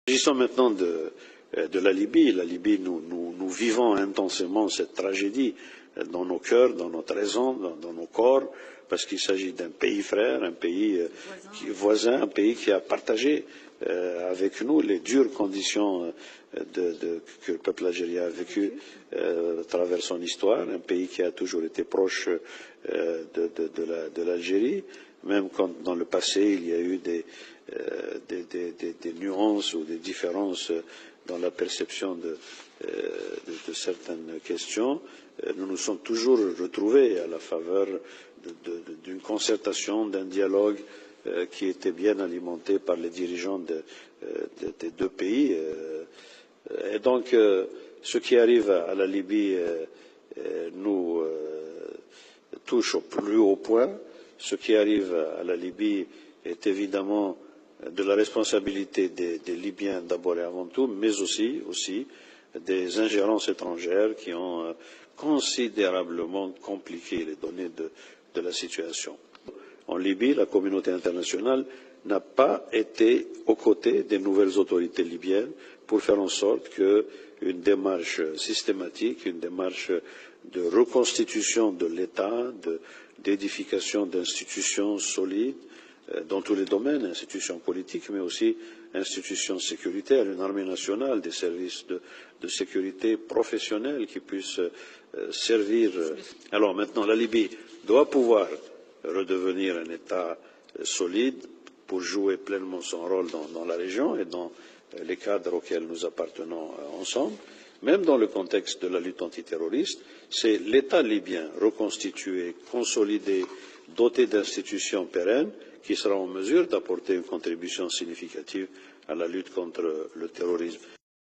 S'agissant maintenant de la Libye, nous vivons intensément cette tragédie dans nos cœurs, dans notre raison, dans nos corps, parce qu'il s'agit d'un pays frère, un pays voisin, un pays qui a partagé avec nous les dures conditions que le peuple algérien a vécues à travers son histoire, un pays qui a toujours été proche de l'Algérie, même quand dans le passé il y a eu des nuances ou des différences dans la perception de certaines questions. Nous nous sommes toujours retrouvés à la faveur d'une concertation, d'un dialogue qui était bien alimenté par les dirigeants des deux pays. Et donc, ce qui arrive à la Libye nous touche au plus haut point. Ce qui arrive à la Libye est évidemment de la responsabilité des Libyens d'abord et avant tout, mais aussi des ingérences étrangères qui ont considérablement compliqué les données de la situation. En Libye, la communauté internationale n'a pas été aux côtés des nouvelles autorités libyennes pour faire en sorte qu'une démarche systématique, une démarche de reconstitution de l'État, d'édification d'institutions solides dans tous les domaines, institutions politiques, mais aussi institutions sécuritaires, une armée nationale, des services de sécurité professionnels qui puissent servir. Alors maintenant, la Libye doit pouvoir redevenir un État solide pour jouer pleinement son rôle dans la région et dans les cadres auxquels nous appartenons ensemble. Même dans le contexte de la lutte antiterroriste, c'est l'État libyen reconstitué, consolidé, doté d'institutions pérennes qui sera en mesure d'apporter une contribution significative à la lutte contre le terrorisme.